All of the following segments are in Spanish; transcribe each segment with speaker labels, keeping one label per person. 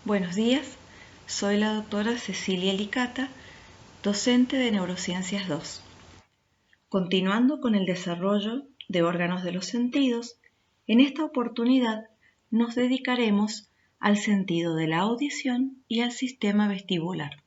Speaker 1: Buenos días, soy la doctora Cecilia Licata, docente de Neurociencias 2. Continuando con el desarrollo de órganos de los sentidos, en esta oportunidad nos dedicaremos al sentido de la audición y al sistema vestibular.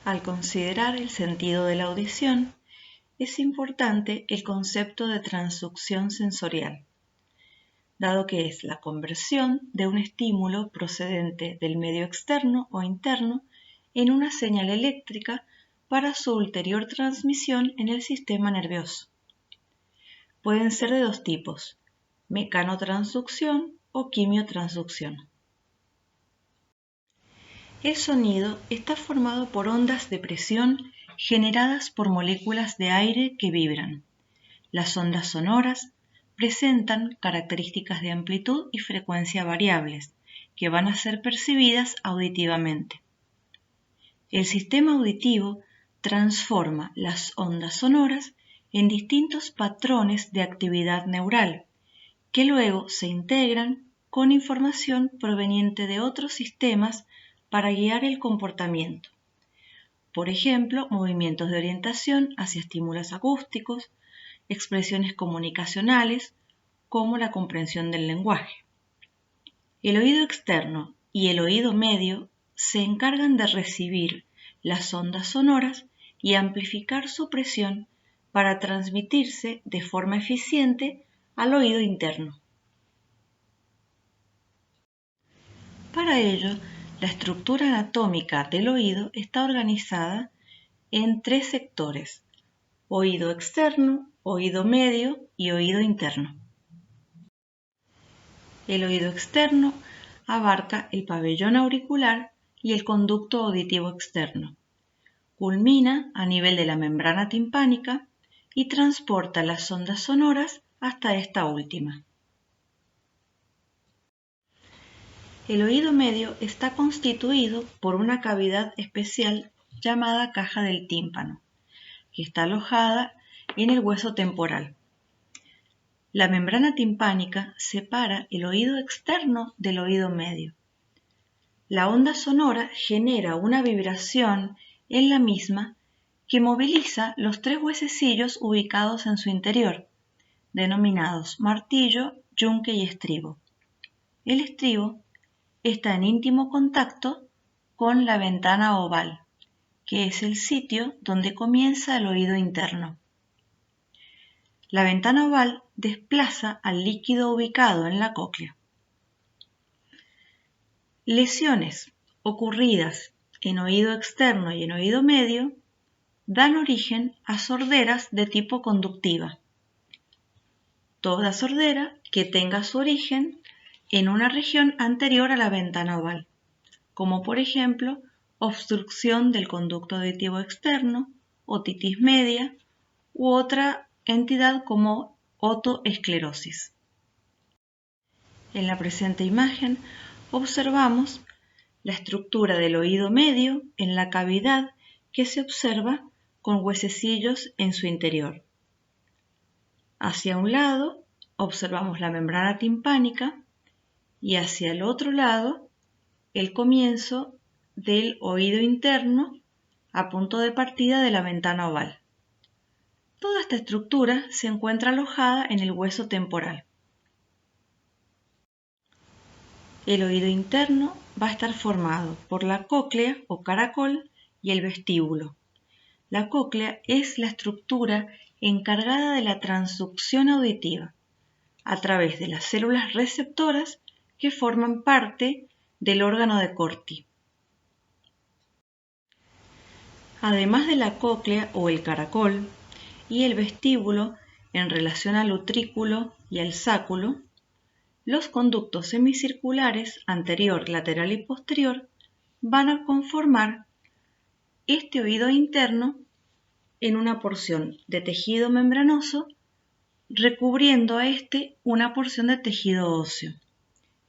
Speaker 1: Al considerar el sentido de la audición, es importante el concepto de transducción sensorial, dado que es la conversión de un estímulo procedente del medio externo o interno en una señal eléctrica para su ulterior transmisión en el sistema nervioso. Pueden ser de dos tipos, mecanotransducción o quimiotransducción. El sonido está formado por ondas de presión generadas por moléculas de aire que vibran. Las ondas sonoras presentan características de amplitud y frecuencia variables que van a ser percibidas auditivamente. El sistema auditivo transforma las ondas sonoras en distintos patrones de actividad neural, que luego se integran con información proveniente de otros sistemas para guiar el comportamiento. Por ejemplo, movimientos de orientación hacia estímulos acústicos, expresiones comunicacionales, como la comprensión del lenguaje. El oído externo y el oído medio se encargan de recibir las ondas sonoras y amplificar su presión para transmitirse de forma eficiente al oído interno. Para ello, la estructura anatómica del oído está organizada en tres sectores: oído externo, oído medio y oído interno. El oído externo abarca el pabellón auricular y el conducto auditivo externo. Culmina a nivel de la membrana timpánica y transporta las ondas sonoras hasta esta última. El oído medio está constituido por una cavidad especial llamada caja del tímpano, que está alojada en el hueso temporal. La membrana timpánica separa el oído externo del oído medio. La onda sonora genera una vibración en la misma que moviliza los tres huesecillos ubicados en su interior, denominados martillo, yunque y estribo. El estribo está en íntimo contacto con la ventana oval, que es el sitio donde comienza el oído interno. La ventana oval desplaza al líquido ubicado en la cóclea. Lesiones ocurridas en oído externo y en oído medio dan origen a sorderas de tipo conductiva. Toda sordera que tenga su origen en una región anterior a la ventana oval, como por ejemplo obstrucción del conducto auditivo externo, otitis media u otra entidad como otoesclerosis. En la presente imagen observamos la estructura del oído medio en la cavidad que se observa con huesecillos en su interior. Hacia un lado observamos la membrana timpánica y hacia el otro lado el comienzo del oído interno a punto de partida de la ventana oval. Toda esta estructura se encuentra alojada en el hueso temporal. El oído interno va a estar formado por la cóclea o caracol y el vestíbulo. La cóclea es la estructura encargada de la transducción auditiva a través de las células receptoras que forman parte del órgano de Corti. Además de la cóclea o el caracol y el vestíbulo en relación al utrículo y al sáculo, los conductos semicirculares anterior, lateral y posterior van a conformar este oído interno en una porción de tejido membranoso recubriendo a este una porción de tejido óseo.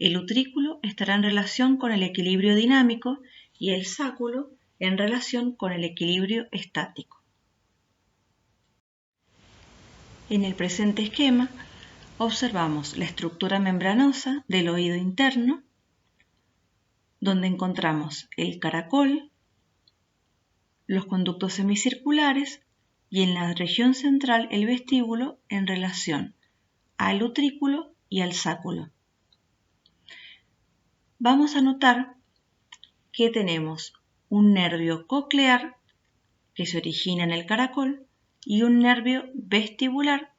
Speaker 1: El utrículo estará en relación con el equilibrio dinámico y el sáculo en relación con el equilibrio estático. En el presente esquema observamos la estructura membranosa del oído interno, donde encontramos el caracol, los conductos semicirculares y en la región central el vestíbulo en relación al utrículo y al sáculo. Vamos a notar que tenemos un nervio coclear que se origina en el caracol y un nervio vestibular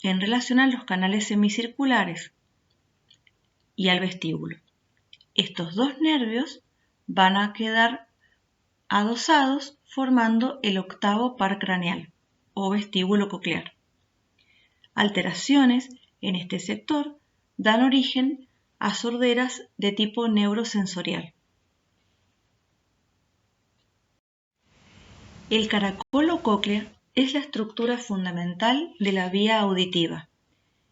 Speaker 1: en relación a los canales semicirculares y al vestíbulo. Estos dos nervios van a quedar adosados formando el octavo par craneal o vestíbulo coclear. Alteraciones en este sector dan origen a sorderas de tipo neurosensorial. El caracol o cóclea es la estructura fundamental de la vía auditiva,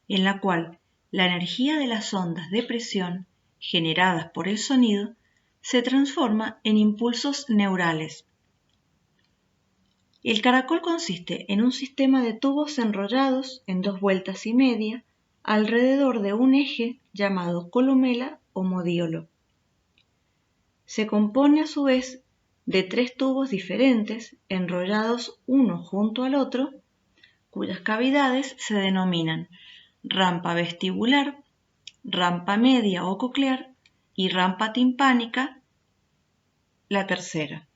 Speaker 1: en la cual la energía de las ondas de presión generadas por el sonido se transforma en impulsos neurales. El caracol consiste en un sistema de tubos enrollados en 2 vueltas y media alrededor de un eje llamado columela o modíolo. Se compone a su vez de 3 tubos diferentes enrollados uno junto al otro, cuyas cavidades se denominan rampa vestibular, rampa media o coclear y rampa timpánica, la tercera.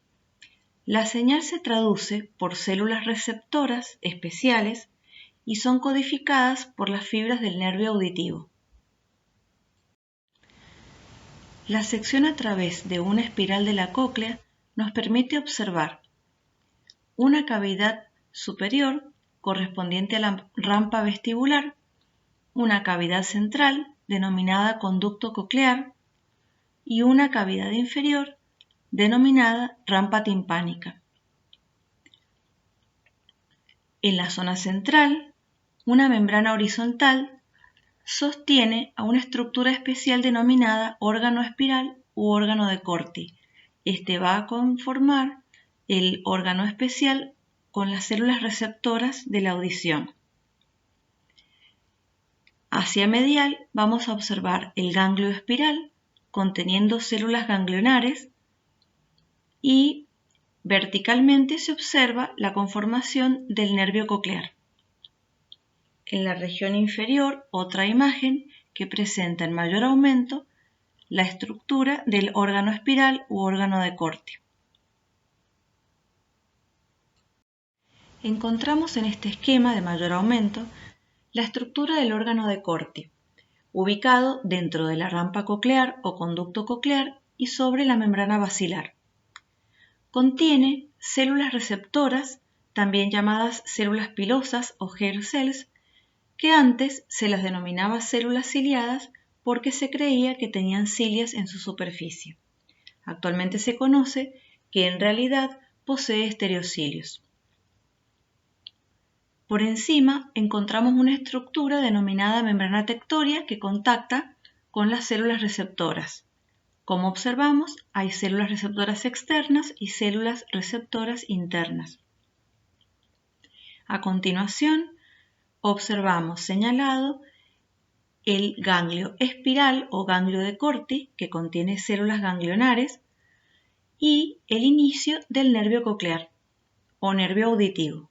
Speaker 1: La señal se traduce por células receptoras especiales y son codificadas por las fibras del nervio auditivo. La sección a través de una espiral de la cóclea nos permite observar una cavidad superior correspondiente a la rampa vestibular, una cavidad central denominada conducto coclear y una cavidad inferior denominada rampa timpánica. En la zona central, una membrana horizontal sostiene a una estructura especial denominada órgano espiral u órgano de Corti. Este va a conformar el órgano especial con las células receptoras de la audición. Hacia medial vamos a observar el ganglio espiral conteniendo células ganglionares y verticalmente se observa la conformación del nervio coclear. En la región inferior, otra imagen que presenta en mayor aumento la estructura del órgano espiral u órgano de Corti. Encontramos en este esquema de mayor aumento la estructura del órgano de Corti, ubicado dentro de la rampa coclear o conducto coclear y sobre la membrana basilar. Contiene células receptoras, también llamadas células pilosas o hair cells, que antes se las denominaba células ciliadas porque se creía que tenían cilias en su superficie. Actualmente se conoce que en realidad posee estereocilios. Por encima encontramos una estructura denominada membrana tectoria que contacta con las células receptoras. Como observamos, hay células receptoras externas y células receptoras internas. A continuación, observamos señalado el ganglio espiral o ganglio de Corti, que contiene células ganglionares, y el inicio del nervio coclear o nervio auditivo.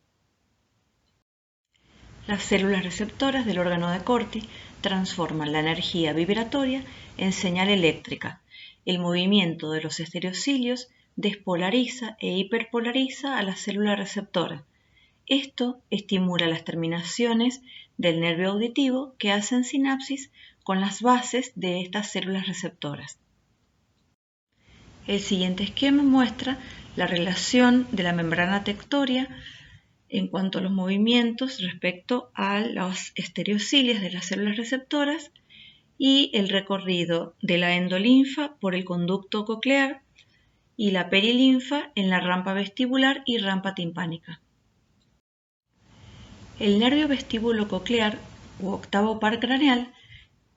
Speaker 1: Las células receptoras del órgano de Corti transforman la energía vibratoria en señal eléctrica. El movimiento de los estereocilios despolariza e hiperpolariza a la célula receptora. Esto estimula las terminaciones del nervio auditivo que hacen sinapsis con las bases de estas células receptoras. El siguiente esquema muestra la relación de la membrana tectoria en cuanto a los movimientos respecto a los estereocilios de las células receptoras y el recorrido de la endolinfa por el conducto coclear y la perilinfa en la rampa vestibular y rampa timpánica. El nervio vestíbulo coclear u octavo par craneal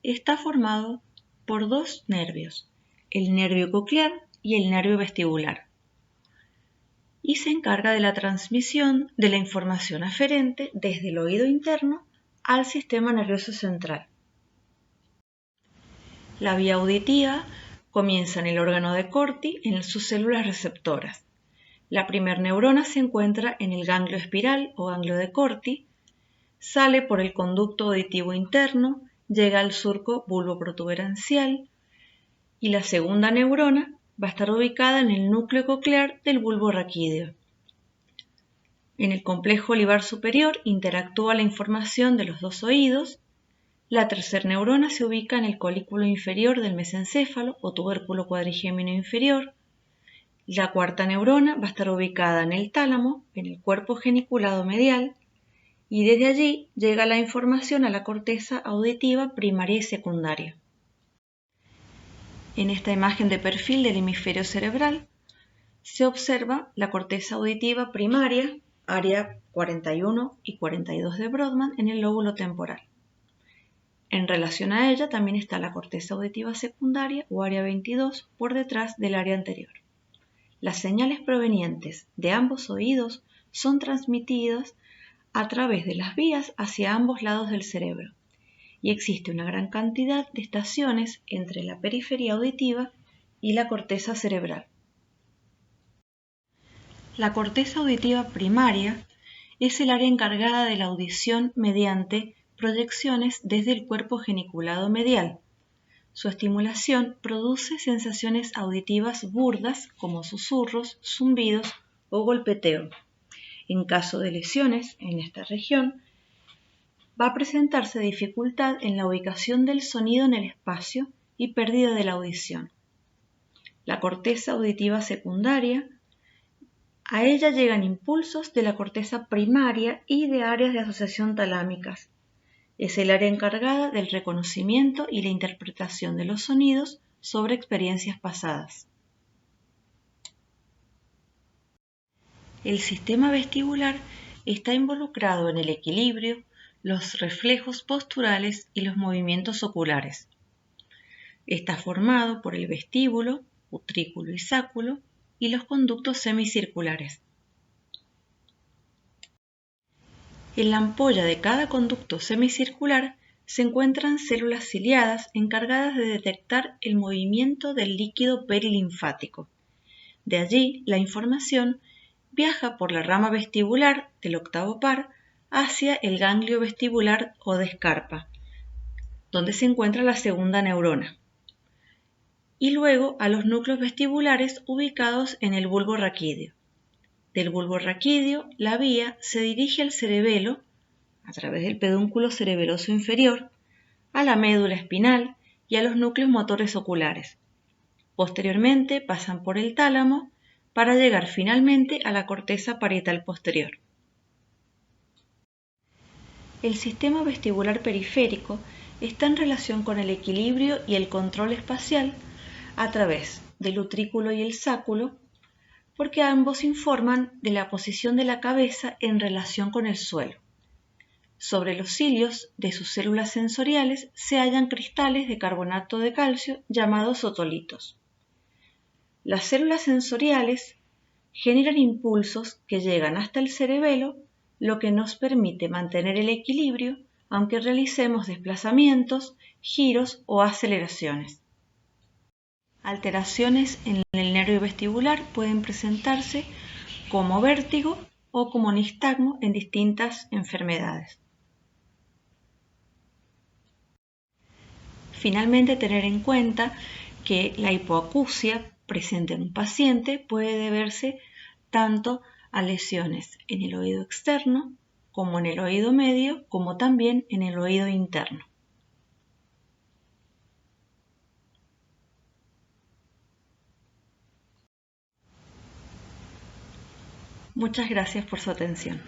Speaker 1: está formado por 2 nervios, el nervio coclear y el nervio vestibular, y se encarga de la transmisión de la información aferente desde el oído interno al sistema nervioso central. La vía auditiva comienza en el órgano de Corti en sus células receptoras. La primer neurona se encuentra en el ganglio espiral o ganglio de Corti, sale por el conducto auditivo interno, llega al surco bulboprotuberancial y la segunda neurona va a estar ubicada en el núcleo coclear del bulbo raquídeo. En el complejo olivar superior interactúa la información de los dos oídos. La tercera neurona se ubica en el colículo inferior del mesencéfalo o tubérculo cuadrigémino inferior. La cuarta neurona va a estar ubicada en el tálamo, en el cuerpo geniculado medial, y desde allí llega la información a la corteza auditiva primaria y secundaria. En esta imagen de perfil del hemisferio cerebral se observa la corteza auditiva primaria, área 41 y 42 de Brodmann en el lóbulo temporal. En relación a ella también está la corteza auditiva secundaria o área 22 por detrás del área anterior. Las señales provenientes de ambos oídos son transmitidas a través de las vías hacia ambos lados del cerebro y existe una gran cantidad de estaciones entre la periferia auditiva y la corteza cerebral. La corteza auditiva primaria es el área encargada de la audición mediante proyecciones desde el cuerpo geniculado medial. Su estimulación produce sensaciones auditivas burdas como susurros, zumbidos o golpeteo. En caso de lesiones en esta región, va a presentarse dificultad en la ubicación del sonido en el espacio y pérdida de la audición. La corteza auditiva secundaria, a ella llegan impulsos de la corteza primaria y de áreas de asociación talámicas. Es el área encargada del reconocimiento y la interpretación de los sonidos sobre experiencias pasadas. El sistema vestibular está involucrado en el equilibrio, los reflejos posturales y los movimientos oculares. Está formado por el vestíbulo, utrículo y sáculo y los conductos semicirculares. En la ampolla de cada conducto semicircular se encuentran células ciliadas encargadas de detectar el movimiento del líquido perilinfático. De allí, la información viaja por la rama vestibular del octavo par hacia el ganglio vestibular o de Scarpa, donde se encuentra la segunda neurona, y luego a los núcleos vestibulares ubicados en el bulbo raquídeo. Del bulbo raquídeo, la vía se dirige al cerebelo, a través del pedúnculo cerebeloso inferior, a la médula espinal y a los núcleos motores oculares. Posteriormente pasan por el tálamo para llegar finalmente a la corteza parietal posterior. El sistema vestibular periférico está en relación con el equilibrio y el control espacial a través del utrículo y el sáculo, porque ambos informan de la posición de la cabeza en relación con el suelo. Sobre los cilios de sus células sensoriales se hallan cristales de carbonato de calcio llamados otolitos. Las células sensoriales generan impulsos que llegan hasta el cerebelo, lo que nos permite mantener el equilibrio aunque realicemos desplazamientos, giros o aceleraciones. Alteraciones en el nervio vestibular pueden presentarse como vértigo o como nistagmo en distintas enfermedades. Finalmente, tener en cuenta que la hipoacusia presente en un paciente puede deberse tanto a lesiones en el oído externo, como en el oído medio, como también en el oído interno. Muchas gracias por su atención.